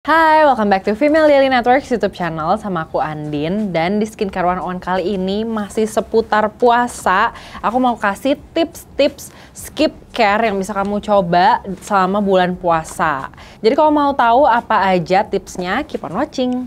Hai, welcome back to Female Daily Networks YouTube channel sama aku Andin. Dan di Skincare 101 kali ini masih seputar puasa. Aku mau kasih tips-tips skincare yang bisa kamu coba selama bulan puasa. Jadi kalau mau tahu apa aja tipsnya, keep on watching.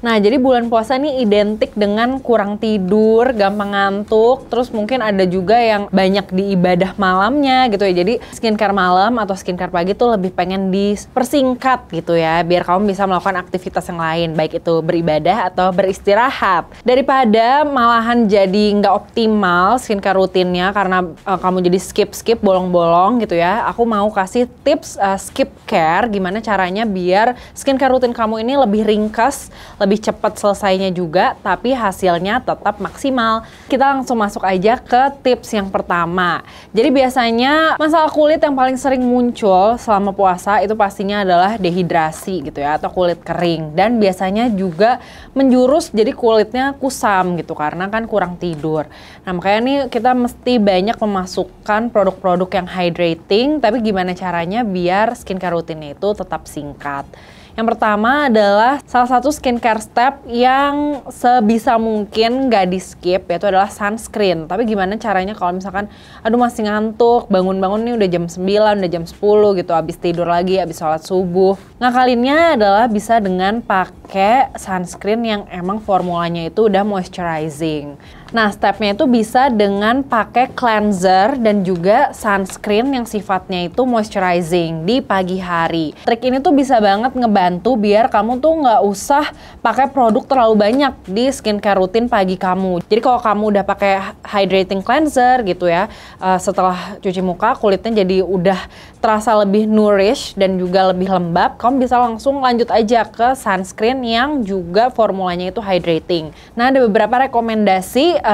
Nah, jadi bulan puasa ini identik dengan kurang tidur, gampang ngantuk, terus mungkin ada juga yang banyak di ibadah malamnya gitu ya. Jadi skincare malam atau skincare pagi tuh lebih pengen dipersingkat gitu ya, biar kamu bisa melakukan aktivitas yang lain, baik itu beribadah atau beristirahat. Daripada malahan jadi nggak optimal skincare rutinnya karena kamu jadi skip bolong-bolong gitu ya, aku mau kasih tips skip care, gimana caranya biar skincare rutin kamu ini lebih ringkas, lebih cepat selesainya juga, tapi hasilnya tetap maksimal. Kita langsung masuk aja ke tips yang pertama. Jadi biasanya masalah kulit yang paling sering muncul selama puasa itu pastinya adalah dehidrasi gitu ya, atau kulit kering. Dan biasanya juga menjurus jadi kulitnya kusam gitu, karena kan kurang tidur. Nah makanya nih kita mesti banyak memasukkan produk-produk yang hydrating, tapi gimana caranya biar skincare rutinnya itu tetap singkat. Yang pertama adalah salah satu skincare step yang sebisa mungkin nggak di skip, yaitu adalah sunscreen. Tapi gimana caranya kalau misalkan aduh masih ngantuk, bangun-bangun nih udah jam 9, udah jam 10 gitu, habis tidur lagi, habis sholat subuh. Ngakalinnya adalah bisa dengan pakai sunscreen yang emang formulanya itu udah moisturizing. Nah, stepnya itu bisa dengan pakai cleanser dan juga sunscreen yang sifatnya itu moisturizing di pagi hari. Trik ini tuh bisa banget ngebantu biar kamu tuh nggak usah pakai produk terlalu banyak di skincare rutin pagi kamu. Jadi kalau kamu udah pakai hydrating cleanser gitu ya, setelah cuci muka kulitnya jadi udah terasa lebih nourish dan juga lebih lembab, kamu bisa langsung lanjut aja ke sunscreen yang juga formulanya itu hydrating. Nah, ada beberapa rekomendasi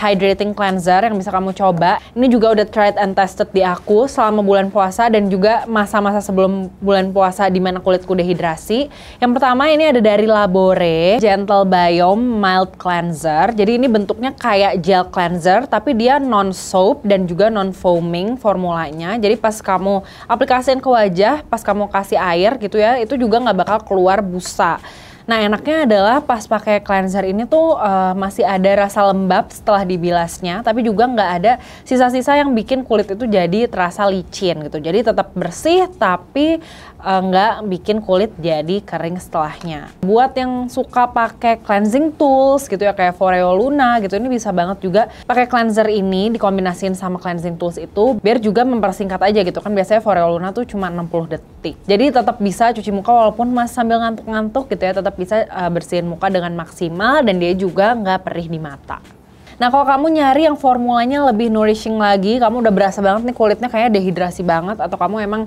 hydrating cleanser yang bisa kamu coba. Ini juga udah tried and tested di aku selama bulan puasa dan juga masa-masa sebelum bulan puasa di mana kulitku dehidrasi. Yang pertama ini ada dari Labore, Gentle Biome Mild Cleanser. Jadi ini bentuknya kayak gel cleanser tapi dia non-soap dan juga non-foaming formulanya. Jadi pas kamu aplikasiin ke wajah, pas kamu kasih air gitu ya, itu juga nggak bakal keluar busa. Nah enaknya adalah pas pakai cleanser ini tuh masih ada rasa lembab setelah dibilasnya, tapi juga nggak ada sisa-sisa yang bikin kulit itu jadi terasa licin gitu. Jadi tetap bersih tapi nggak bikin kulit jadi kering setelahnya. Buat yang suka pakai cleansing tools gitu ya kayak Foreo Luna gitu, ini bisa banget juga pakai cleanser ini dikombinasiin sama cleansing tools itu biar juga mempersingkat aja gitu kan. Biasanya Foreo Luna tuh cuma 60 detik. Jadi tetap bisa cuci muka walaupun masih sambil ngantuk-ngantuk gitu ya, tetap bisa bersihin muka dengan maksimal dan dia juga nggak perih di mata. Nah kalau kamu nyari yang formulanya lebih nourishing lagi, kamu udah berasa banget nih kulitnya kayak dehidrasi banget, atau kamu emang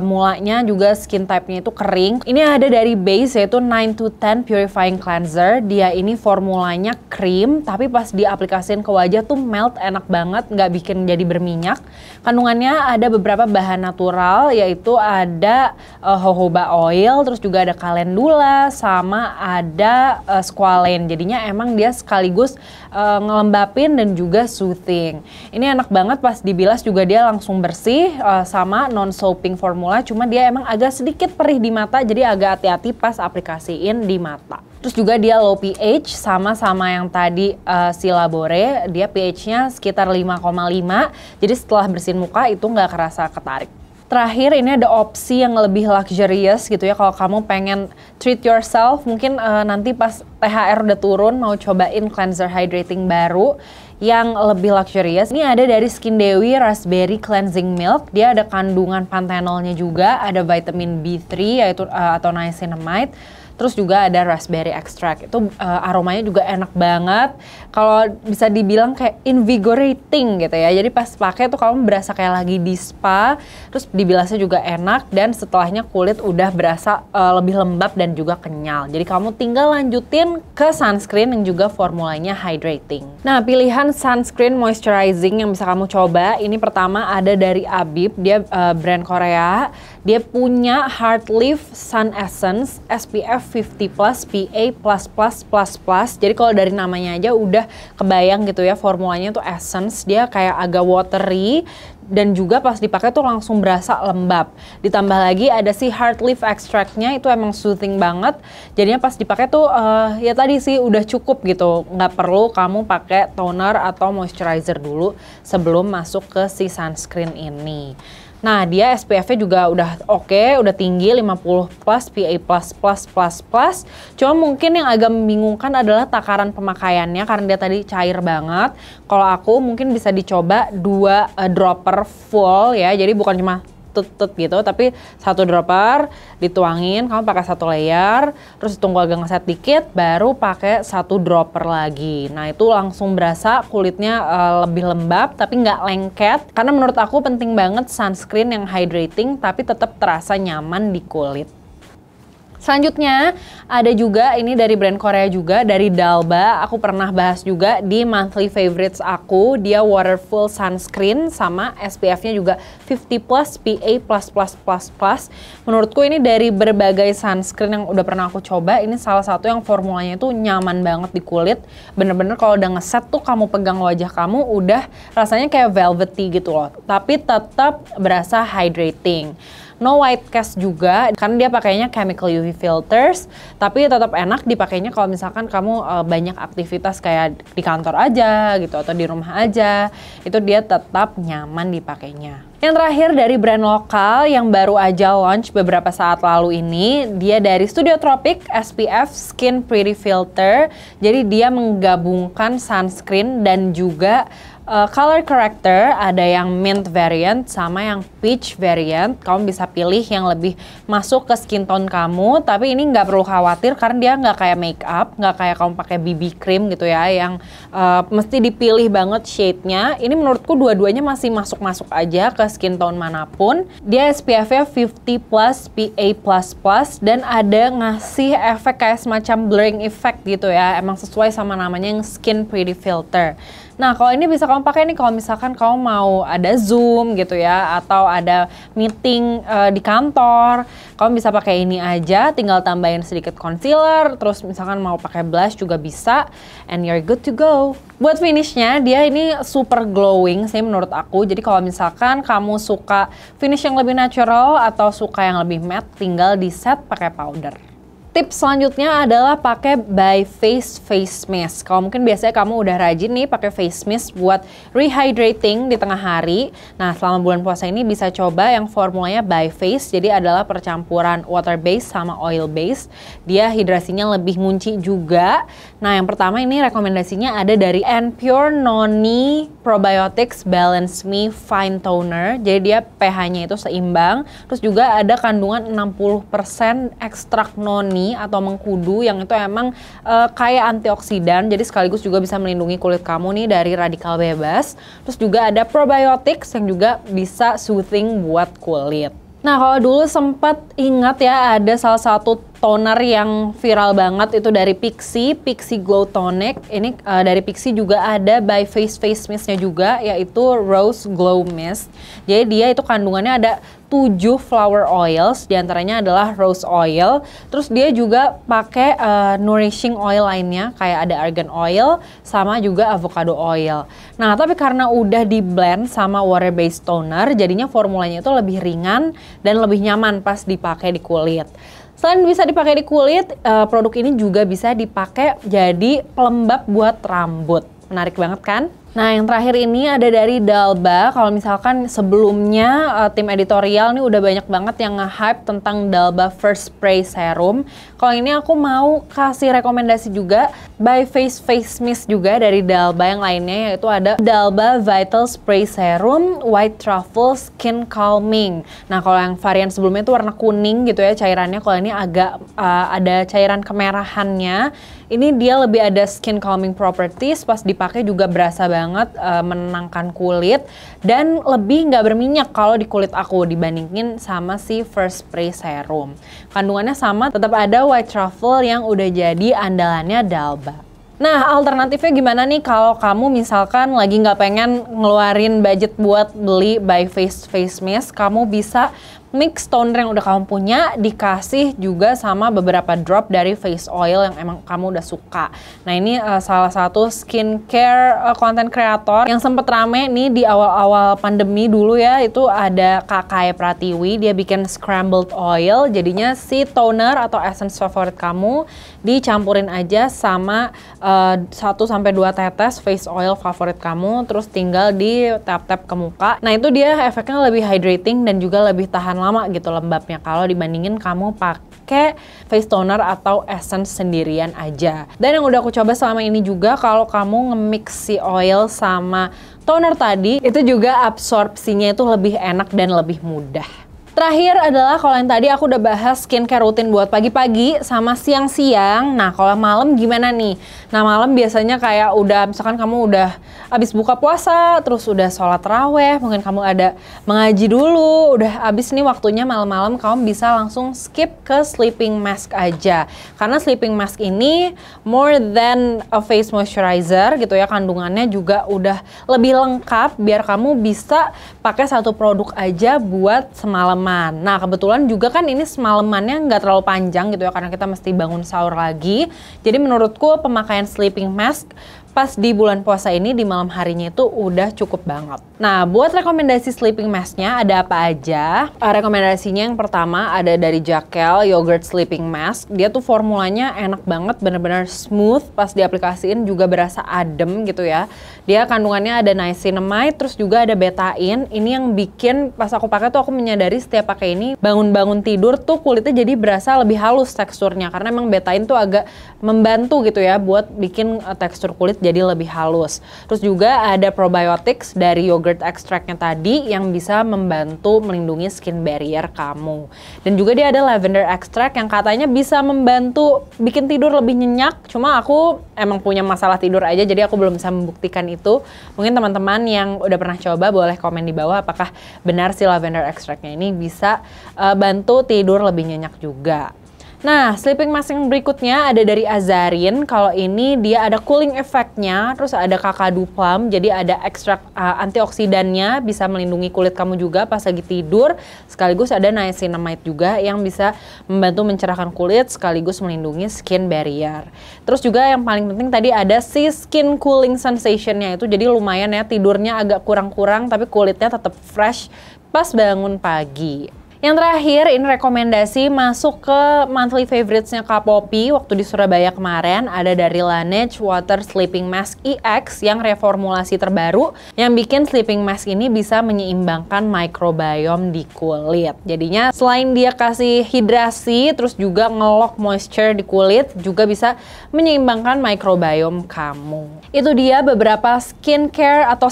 mulanya juga skin type-nya itu kering. Ini ada dari Base yaitu 9 to 10 Purifying Cleanser. Dia ini formulanya krim, tapi pas diaplikasiin ke wajah tuh melt enak banget, nggak bikin jadi berminyak. Kandungannya ada beberapa bahan natural, yaitu ada jojoba oil, terus juga ada calendula, sama ada squalane. Jadinya emang dia sekaligus ngelembapin dan juga soothing. Ini enak banget pas dibilas juga dia langsung bersih, sama non-soaping formula, cuma dia emang agak sedikit perih di mata, jadi agak hati-hati pas aplikasiin di mata. Terus juga dia low pH, sama yang tadi si Labore, dia pH-nya sekitar 5,5, jadi setelah bersihin muka itu nggak kerasa ketarik. Terakhir ini ada opsi yang lebih luxurious gitu ya, kalau kamu pengen treat yourself, mungkin nanti pas THR udah turun mau cobain cleanser hydrating baru yang lebih luxurious. Ini ada dari Skin Dewi Raspberry Cleansing Milk. Dia ada kandungan panthenolnya juga, ada vitamin B3 yaitu atau niacinamide. Terus juga ada raspberry extract, itu aromanya juga enak banget. Kalau bisa dibilang kayak invigorating gitu ya. Jadi pas pakai tuh kamu berasa kayak lagi di spa. Terus dibilasnya juga enak dan setelahnya kulit udah berasa lebih lembab dan juga kenyal. Jadi kamu tinggal lanjutin ke sunscreen yang juga formulanya hydrating. Nah pilihan sunscreen moisturizing yang bisa kamu coba, ini pertama ada dari Abib, dia brand Korea. Dia punya Heart Leaf Sun Essence SPF SPF 50 plus PA++++. Jadi kalau dari namanya aja udah kebayang gitu ya, formulanya tuh essence, dia kayak agak watery dan juga pas dipakai tuh langsung berasa lembab. Ditambah lagi ada si heart leaf extract-nya, itu emang soothing banget. Jadinya pas dipakai tuh ya tadi sih udah cukup gitu. Nggak perlu kamu pakai toner atau moisturizer dulu sebelum masuk ke si sunscreen ini. Nah, dia SPF-nya juga udah oke, udah tinggi 50 plus PA++++. Cuma mungkin yang agak membingungkan adalah takaran pemakaiannya karena dia tadi cair banget. Kalau aku mungkin bisa dicoba 2 dropper full ya. Jadi bukan cuma tut gitu, tapi 1 dropper dituangin, kamu pakai 1 layer, terus tunggu agak ngeset dikit, baru pakai 1 dropper lagi. Nah itu langsung berasa kulitnya lebih lembab, tapi nggak lengket. Karena menurut aku penting banget sunscreen yang hydrating, tapi tetap terasa nyaman di kulit. Selanjutnya ada juga ini dari brand Korea juga, dari Dalba. Aku pernah bahas juga di monthly favorites aku. Dia waterful sunscreen sama SPF-nya juga 50 plus PA++++. Menurutku ini dari berbagai sunscreen yang udah pernah aku coba, ini salah satu yang formulanya tuh nyaman banget di kulit. Bener-bener kalau udah ngeset tuh kamu pegang wajah kamu udah rasanya kayak velvety gitu loh. Tapi tetap berasa hydrating. No white cast juga, karena dia pakainya chemical UV filters, tapi tetap enak dipakainya kalau misalkan kamu banyak aktivitas kayak di kantor aja gitu atau di rumah aja, itu dia tetap nyaman dipakainya. Yang terakhir dari brand lokal yang baru aja launch beberapa saat lalu ini, dia dari Studio Tropic SPF Skin Pretty Filter. Jadi dia menggabungkan sunscreen dan juga color corrector, ada yang mint variant sama yang peach variant. Kamu bisa pilih yang lebih masuk ke skin tone kamu, tapi ini nggak perlu khawatir karena dia nggak kayak make up, nggak kayak kamu pakai BB cream gitu ya, yang mesti dipilih banget shade-nya. Ini menurutku dua-duanya masih masuk-masuk aja ke skin tone manapun. Dia SPF-nya 50 plus PA++, dan ada ngasih efek kayak semacam blurring effect gitu ya, emang sesuai sama namanya yang Skin Pretty Filter. Nah, kalau ini bisa kamu pakai nih kalau misalkan kamu mau ada Zoom gitu ya, atau ada meeting di kantor, kamu bisa pakai ini aja, tinggal tambahin sedikit concealer, terus misalkan mau pakai blush juga bisa, and you're good to go. Buat finishnya, dia ini super glowing sih menurut aku, jadi kalau misalkan kamu suka finish yang lebih natural atau suka yang lebih matte, tinggal di set pakai powder. Tips selanjutnya adalah pakai By Face Face Mist. Kalau mungkin biasanya kamu udah rajin nih pakai face mist buat rehydrating di tengah hari. Nah, selama bulan puasa ini bisa coba yang formulanya By Face. Jadi adalah percampuran water base sama oil base. Dia hidrasinya lebih ngunci juga. Nah, yang pertama ini rekomendasinya ada dari Pure Noni Probiotics Balance Me Fine Toner. Jadi dia pH-nya itu seimbang. Terus juga ada kandungan 60% ekstrak noni atau mengkudu yang itu emang kayak antioksidan, jadi sekaligus juga bisa melindungi kulit kamu nih dari radikal bebas. Terus juga ada probiotics yang juga bisa soothing buat kulit. Nah, kalau dulu sempat ingat ya ada salah satu toner yang viral banget itu dari Pixi Glow Tonic. Ini dari Pixi juga ada By Face Face Mist-nya juga, yaitu Rose Glow Mist. Jadi dia itu kandungannya ada 7 flower oils, diantaranya adalah rose oil. Terus dia juga pakai nourishing oil lainnya, kayak ada argan oil sama juga avocado oil. Nah, tapi karena udah di blend sama water based toner, jadinya formulanya itu lebih ringan dan lebih nyaman pas dipakai di kulit. Selain bisa dipakai di kulit, produk ini juga bisa dipakai jadi pelembab buat rambut. Menarik banget kan? Nah, yang terakhir ini ada dari Dalba. Kalau misalkan sebelumnya tim editorial nih udah banyak banget yang nge-hype tentang Dalba First Spray Serum. Kalau ini aku mau kasih rekomendasi juga By Face Face Mist juga dari Dalba yang lainnya, yaitu ada Dalba Vital Spray Serum White Truffle Skin Calming. Nah, kalau yang varian sebelumnya itu warna kuning gitu ya cairannya, kalau ini agak ada cairan kemerahannya. Ini dia lebih ada skin calming properties, pas dipakai juga berasa banget menenangkan kulit dan lebih nggak berminyak kalau di kulit aku dibandingin sama si First Spray Serum. Kandungannya sama, tetap ada white truffle yang udah jadi andalannya Dalba. Nah, alternatifnya gimana nih kalau kamu misalkan lagi nggak pengen ngeluarin budget buat beli By Face Face Mist, kamu bisa mix toner yang udah kamu punya dikasih juga sama beberapa drop dari face oil yang emang kamu udah suka. Nah ini salah satu skincare content creator yang sempet rame nih di awal-awal pandemi dulu ya, itu ada Kak Kaya Pratiwi. Dia bikin scrambled oil, jadinya si toner atau essence favorit kamu dicampurin aja sama 1-2 tetes face oil favorit kamu, terus tinggal di tap-tap ke muka. Nah itu dia efeknya lebih hydrating dan juga lebih tahan lama gitu lembabnya kalau dibandingin kamu pakai face toner atau essence sendirian aja. Dan yang udah aku coba selama ini juga, kalau kamu nge-mix si oil sama toner tadi, itu juga absorpsinya itu lebih enak dan lebih mudah. Terakhir adalah kalau yang tadi aku udah bahas skincare rutin buat pagi-pagi sama siang-siang. Nah kalau malam gimana nih? Nah malam biasanya kayak udah, misalkan kamu udah abis buka puasa, terus udah sholat raweh, mungkin kamu ada mengaji dulu, udah abis nih waktunya malam-malam, kamu bisa langsung skip ke sleeping mask aja. Karena sleeping mask ini more than a face moisturizer gitu ya, kandungannya juga udah lebih lengkap biar kamu bisa pakai satu produk aja buat semalaman. Nah kebetulan juga kan ini semalamannya nggak terlalu panjang gitu ya, karena kita mesti bangun sahur lagi. Jadi menurutku pemakaian sleeping mask pas di bulan puasa ini di malam harinya itu udah cukup banget. Nah buat rekomendasi sleeping masknya ada apa aja? Rekomendasinya yang pertama ada dari Jaquel Yogurt Sleeping Mask. Dia tuh formulanya enak banget, bener-bener smooth, pas diaplikasiin juga berasa adem gitu ya. Dia kandungannya ada niacinamide, terus juga ada betain. Ini yang bikin pas aku pakai tuh aku menyadari setiap pakai ini bangun-bangun tidur tuh kulitnya jadi berasa lebih halus teksturnya, karena emang betain tuh agak membantu gitu ya buat bikin tekstur kulit jadi lebih halus. Terus juga ada probiotics dari yogurt extractnya tadi yang bisa membantu melindungi skin barrier kamu. Dan juga dia ada lavender extract yang katanya bisa membantu bikin tidur lebih nyenyak. Cuma aku emang punya masalah tidur aja, jadi aku belum bisa membuktikan itu. Mungkin teman-teman yang udah pernah coba boleh komen di bawah apakah benar si lavender extractnya ini bisa bantu tidur lebih nyenyak juga. Nah, sleeping mask yang berikutnya ada dari Azarin. Kalau ini dia ada cooling effect-nya, terus ada kakadu plum, jadi ada ekstrak antioksidannya, bisa melindungi kulit kamu juga pas lagi tidur. Sekaligus ada niacinamide juga yang bisa membantu mencerahkan kulit, sekaligus melindungi skin barrier. Terus juga yang paling penting tadi ada si skin cooling sensation-nya itu, jadi lumayan ya, tidurnya agak kurang-kurang, tapi kulitnya tetap fresh pas bangun pagi. Yang terakhir, ini rekomendasi masuk ke monthly favorites-nya Kak Poppy waktu di Surabaya kemarin. Ada dari Laneige Water Sleeping Mask EX yang reformulasi terbaru, yang bikin sleeping mask ini bisa menyeimbangkan microbiome di kulit. Jadinya selain dia kasih hidrasi, terus juga nge-lock moisture di kulit, juga bisa menyeimbangkan microbiome kamu. Itu dia beberapa skincare atau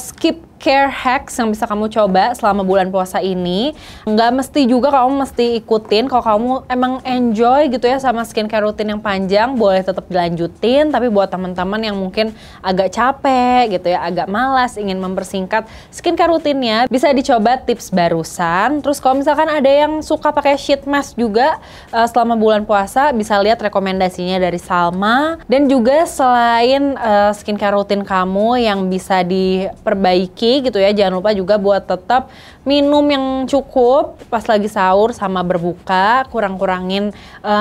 care hacks yang bisa kamu coba selama bulan puasa ini. Nggak mesti juga kamu mesti ikutin. Kalau kamu emang enjoy gitu ya sama skincare rutin yang panjang, boleh tetap dilanjutin. Tapi buat teman-teman yang mungkin agak capek gitu ya, agak malas ingin mempersingkat skincare rutinnya, bisa dicoba tips barusan. Terus kalau misalkan ada yang suka pakai sheet mask juga selama bulan puasa, bisa lihat rekomendasinya dari Salma. Dan juga selain skincare rutin kamu yang bisa diperbaiki gitu ya, jangan lupa juga buat tetap minum yang cukup pas lagi sahur sama berbuka, kurang-kurangin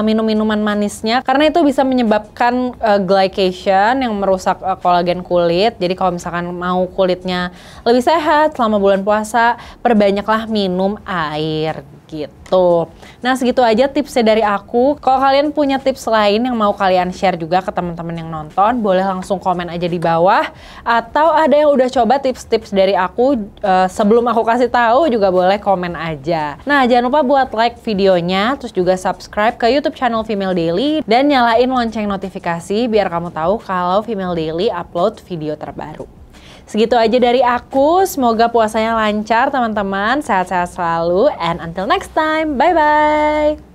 minum minuman manisnya karena itu bisa menyebabkan glycation yang merusak kolagen kulit. Jadi kalau misalkan mau kulitnya lebih sehat selama bulan puasa, perbanyaklah minum air gitu. Nah segitu aja tipsnya dari aku. Kalau kalian punya tips lain yang mau kalian share juga ke teman-teman yang nonton, boleh langsung komen aja di bawah. Atau ada yang udah coba tips-tips dari aku sebelum aku kasih tahu, juga boleh komen aja. Nah jangan lupa buat like videonya, terus juga subscribe ke YouTube channel Female Daily dan nyalain lonceng notifikasi biar kamu tahu kalau Female Daily upload video terbaru. Segitu aja dari aku, semoga puasanya lancar teman-teman, sehat-sehat selalu, and until next time, bye-bye!